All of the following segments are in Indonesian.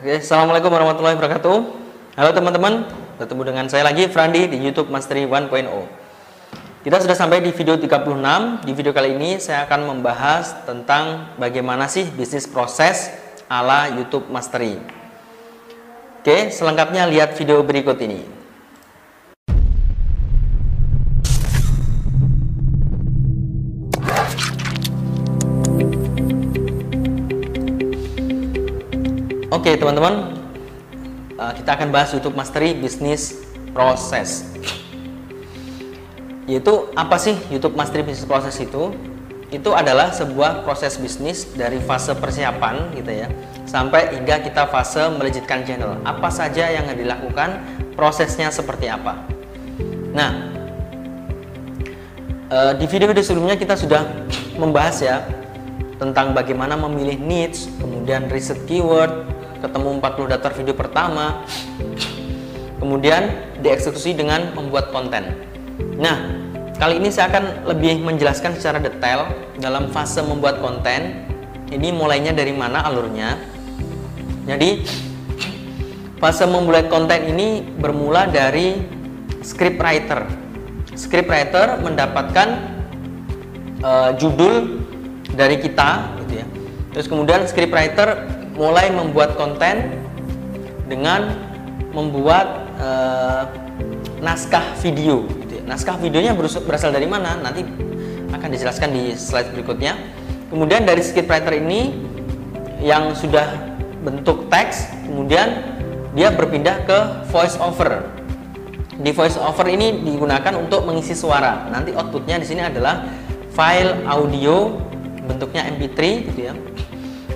Oke, assalamualaikum warahmatullahi wabarakatuh. Halo teman-teman, bertemu dengan saya lagi Frandi di YouTube Mastery 1.0. Kita sudah sampai di video 36. Di video kali ini saya akan membahas tentang bagaimana sih bisnis proses ala YouTube Mastery. Oke, selengkapnya lihat video berikut ini. Oke teman-teman, kita akan bahas YouTube Mastery Business Process. Yaitu apa sih YouTube Mastery Business Process itu? Itu adalah sebuah proses bisnis dari fase persiapan gitu ya, sampai hingga kita fase melejitkan channel. Apa saja yang dilakukan, prosesnya seperti apa. Nah, di video-video sebelumnya kita sudah membahas ya tentang bagaimana memilih niche, kemudian riset keyword, ketemu 40 daftar video pertama, kemudian dieksekusi dengan membuat konten. Nah, kali ini saya akan lebih menjelaskan secara detail dalam fase membuat konten. Ini mulainya dari mana alurnya. Jadi, fase membuat konten ini bermula dari scriptwriter. Scriptwriter mendapatkan judul dari kita, gitu ya. Terus kemudian scriptwriter mulai membuat konten dengan membuat naskah video gitu ya. Naskah videonya berasal dari mana? Nanti akan dijelaskan di slide berikutnya. Kemudian dari scriptwriter ini yang sudah bentuk teks, kemudian dia berpindah ke voice over. Di voice over ini digunakan untuk mengisi suara. Nanti outputnya di sini adalah file audio bentuknya MP3 gitu ya.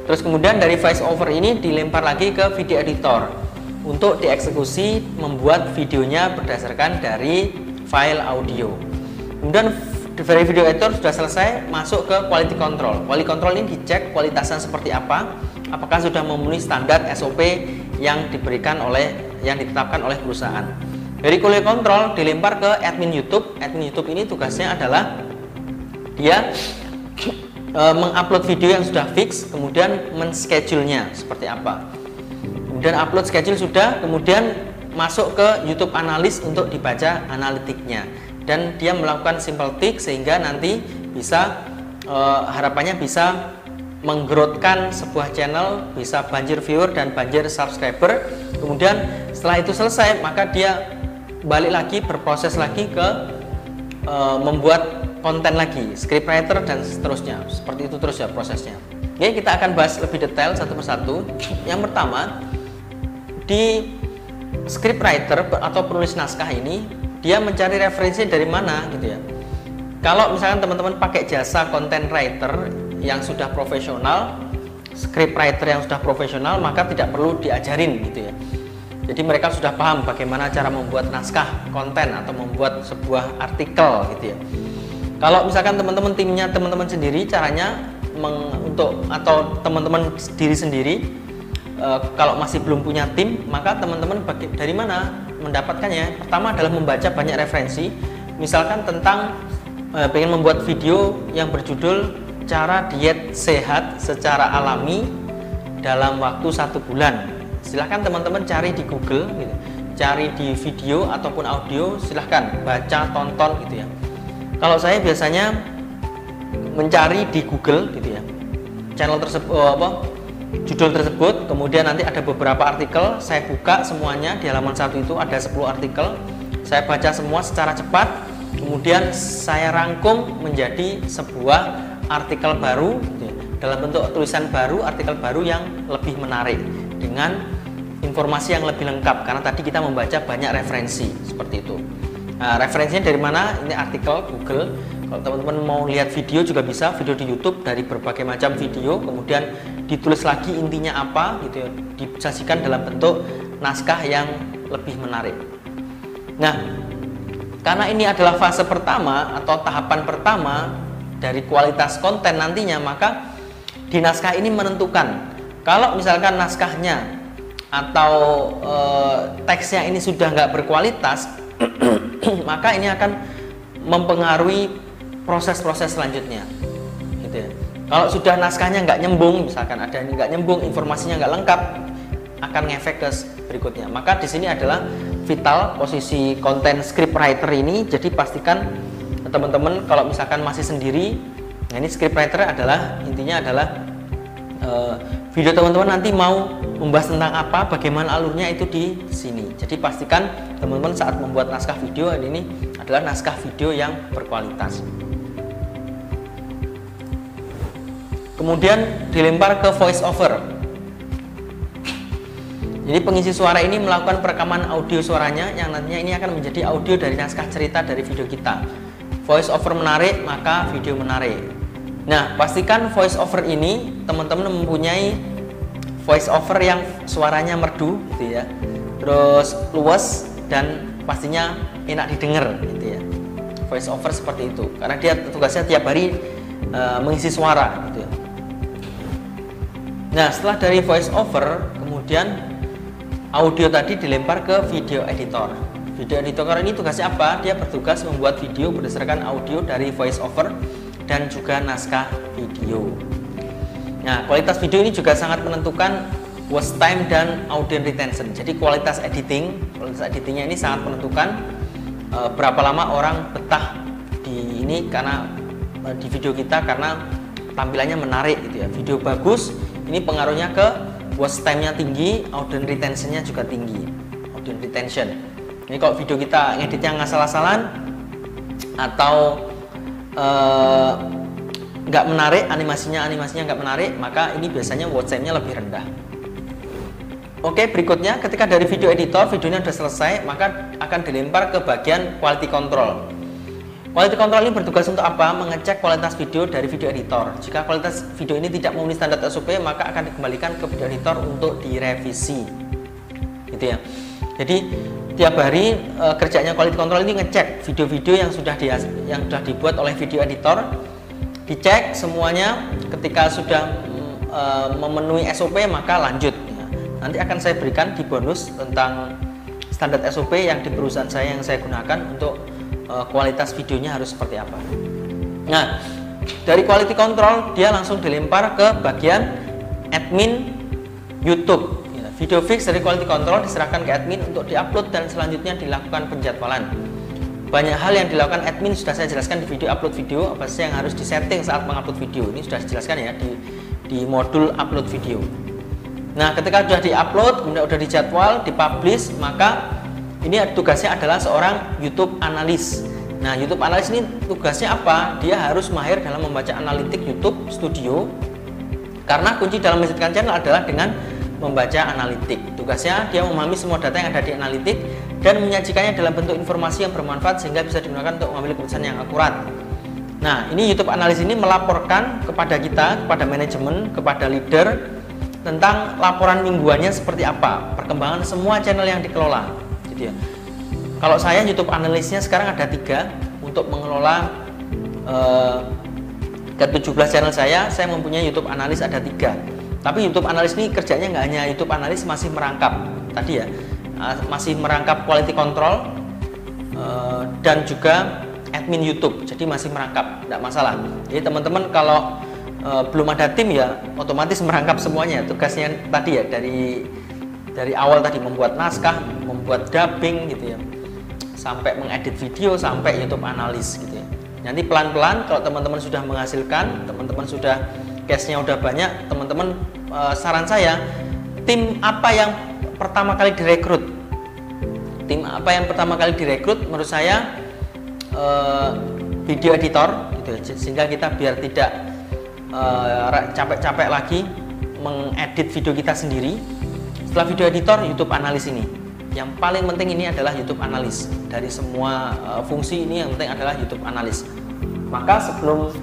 Terus kemudian dari voice over ini dilempar lagi ke video editor untuk dieksekusi membuat videonya berdasarkan dari file audio. Kemudian dari video editor sudah selesai, masuk ke quality control. Quality control ini dicek kualitasnya seperti apa, apakah sudah memenuhi standar SOP yang ditetapkan oleh perusahaan. Dari quality control dilempar ke admin YouTube. Admin YouTube ini tugasnya adalah dia mengupload video yang sudah fix, kemudian men-schedule-nya seperti apa. Kemudian upload schedule sudah, kemudian masuk ke YouTube Analyst untuk dibaca analitiknya. Dan dia melakukan simple tick sehingga nanti bisa harapannya bisa menggrowthkan sebuah channel, bisa banjir viewer dan banjir subscriber. Kemudian setelah itu selesai, maka dia balik lagi, berproses lagi ke membuat konten lagi, scriptwriter dan seterusnya. Seperti itu terus ya prosesnya. Oke, kita akan bahas lebih detail satu persatu. Yang pertama, di scriptwriter atau penulis naskah ini dia mencari referensi dari mana gitu ya. Kalau misalkan teman-teman pakai jasa content writer yang sudah profesional, scriptwriter yang sudah profesional, maka tidak perlu diajarin gitu ya. Jadi mereka sudah paham bagaimana cara membuat naskah konten atau membuat sebuah artikel gitu ya. Kalau misalkan teman-teman timnya teman-teman sendiri, caranya atau teman-teman diri sendiri, kalau masih belum punya tim, maka teman-teman dari mana mendapatkannya? Pertama adalah membaca banyak referensi, misalkan tentang pengen membuat video yang berjudul cara diet sehat secara alami dalam waktu 1 bulan. Silahkan teman-teman cari di Google, gitu. Cari di video ataupun audio, silahkan baca, tonton gitu ya. Kalau saya biasanya mencari di Google gitu ya, channel tersebut, judul tersebut, kemudian nanti ada beberapa artikel, saya buka semuanya di halaman 1 itu ada 10 artikel, saya baca semua secara cepat, kemudian saya rangkum menjadi sebuah artikel baru gitu ya, dalam bentuk tulisan baru, artikel baru yang lebih menarik dengan informasi yang lebih lengkap, karena tadi kita membaca banyak referensi seperti itu. Nah, referensinya dari mana? Ini artikel Google. Kalau teman-teman mau lihat video juga bisa, video di YouTube dari berbagai macam video, kemudian ditulis lagi intinya apa gitu ya, disajikan dalam bentuk naskah yang lebih menarik. Nah, karena ini adalah fase pertama atau tahapan pertama dari kualitas konten nantinya, maka di naskah ini menentukan kalau misalkan naskahnya atau teksnya ini sudah nggak berkualitas, maka ini akan mempengaruhi proses-proses selanjutnya gitu ya. Kalau sudah naskahnya nggak nyambung, misalkan ada ini nggak nyambung, informasinya nggak lengkap, akan ngefek ke berikutnya. Maka di sini adalah vital posisi konten scriptwriter ini. Jadi pastikan teman-teman kalau misalkan masih sendiri, nah ini scriptwriter adalah intinya adalah video teman-teman nanti mau membahas tentang apa, bagaimana alurnya itu di sini. Jadi pastikan teman-teman saat membuat naskah video ini adalah naskah video yang berkualitas. Kemudian dilempar ke voice over. Jadi pengisi suara ini melakukan perekaman audio suaranya yang nantinya ini akan menjadi audio dari naskah cerita dari video kita. Voice over menarik, maka video menarik. Nah, pastikan voice over ini teman-teman mempunyai voice over yang suaranya merdu gitu ya. Terus luas dan pastinya enak didengar gitu ya. Voice over seperti itu. Karena dia tugasnya tiap hari mengisi suara gitu ya. Nah, setelah dari voice over, kemudian audio tadi dilempar ke video editor. Video editor ini tugasnya apa? Dia bertugas membuat video berdasarkan audio dari voice over dan juga naskah video. Nah, kualitas video ini juga sangat menentukan watch time dan audience retention. Jadi kualitas editingnya ini sangat menentukan berapa lama orang betah di ini karena di video kita karena tampilannya menarik gitu ya. Video bagus ini pengaruhnya ke watch time-nya tinggi, audience retention-nya juga tinggi. Audience retention. Ini kalau video kita ngeditnya ngasal-asalan atau nggak menarik, animasinya nggak menarik, maka ini biasanya watch time-nya lebih rendah. Oke, berikutnya ketika dari video editor, videonya sudah selesai, maka akan dilempar ke bagian quality control. Quality control ini bertugas untuk apa? Mengecek kualitas video dari video editor. Jika kualitas video ini tidak memenuhi standar SOP, maka akan dikembalikan ke video editor untuk direvisi. Gitu ya. Jadi tiap hari kerjanya quality control ini ngecek video-video yang sudah dibuat oleh video editor, dicek semuanya. Ketika sudah memenuhi SOP maka lanjut. Nanti akan saya berikan di bonus tentang standar SOP yang di perusahaan saya yang saya gunakan untuk kualitas videonya harus seperti apa. Nah, dari quality control dia langsung dilempar ke bagian admin YouTube. Video fix dari quality control diserahkan ke admin untuk diupload dan selanjutnya dilakukan penjadwalan. Banyak hal yang dilakukan admin sudah saya jelaskan di video upload video, apa sih yang harus disetting saat mengupload video. Ini sudah dijelaskan ya di modul upload video. Nah, ketika sudah diupload, kemudian sudah dijadwal, dipublish, maka ini tugasnya adalah seorang YouTube analis. Nah, YouTube analis ini tugasnya apa? Dia harus mahir dalam membaca analitik YouTube Studio. Karena kunci dalam menjadikan channel adalah dengan membaca analitik. Tugasnya dia memahami semua data yang ada di analitik dan menyajikannya dalam bentuk informasi yang bermanfaat sehingga bisa digunakan untuk mengambil keputusan yang akurat. Nah, ini YouTube analis ini melaporkan kepada kita, kepada manajemen, kepada leader tentang laporan mingguannya seperti apa, perkembangan semua channel yang dikelola. Gitu ya. Kalau saya YouTube analisnya sekarang ada 3 untuk mengelola ke 17 channel saya mempunyai YouTube analis ada 3. Tapi YouTube analis ini kerjanya nggak hanya YouTube analis, masih merangkap tadi ya, masih merangkap quality control dan juga admin YouTube. Jadi masih merangkap, nggak masalah. Jadi teman-teman kalau belum ada tim ya otomatis merangkap semuanya. Tugasnya tadi ya dari awal tadi membuat naskah, membuat dubbing gitu ya, sampai mengedit video, sampai YouTube analis gitu ya. Nanti pelan-pelan kalau teman-teman sudah menghasilkan, teman-teman sudah case-nya udah banyak, teman-teman saran saya, tim apa yang pertama kali direkrut? Tim apa yang pertama kali direkrut menurut saya video editor gitu ya, sehingga kita biar tidak capek-capek lagi mengedit video kita sendiri. Setelah video editor, YouTube analis ini. Yang paling penting ini adalah YouTube analis. Dari semua fungsi ini yang penting adalah YouTube analis. Maka sebelum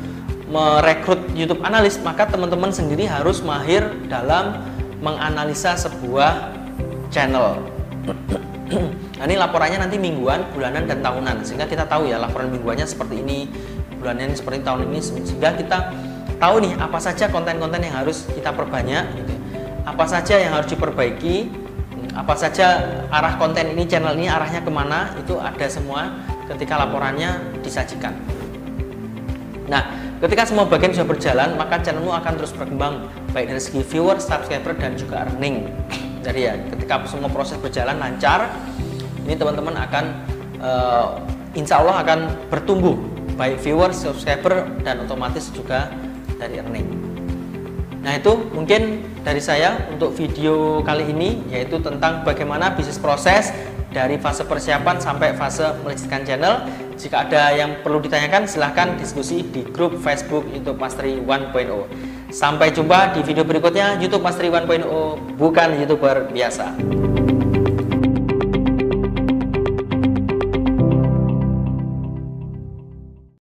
merekrut YouTube analis, maka teman-teman sendiri harus mahir dalam menganalisa sebuah channel. Nah, ini laporannya nanti mingguan, bulanan, dan tahunan, sehingga kita tahu ya laporan mingguannya seperti ini, bulannya ini seperti tahun ini, sehingga kita tahu nih apa saja konten-konten yang harus kita perbanyak, gitu. Apa saja yang harus diperbaiki, apa saja arah konten ini, channel ini arahnya kemana, itu ada semua ketika laporannya disajikan. Nah, ketika semua bagian sudah berjalan, maka channelmu akan terus berkembang baik dari segi viewer, subscriber, dan juga earning. Jadi ya, ketika semua proses berjalan lancar, ini teman-teman akan insya Allah akan bertumbuh, baik viewer, subscriber, dan otomatis juga dari earning. Nah, itu mungkin dari saya untuk video kali ini, yaitu tentang bagaimana bisnis proses dari fase persiapan sampai fase melistrikkan channel. Jika ada yang perlu ditanyakan, silahkan diskusi di grup Facebook YouTube Mastery 1.0. Sampai jumpa di video berikutnya. YouTube Mastery 1.0 bukan YouTuber biasa.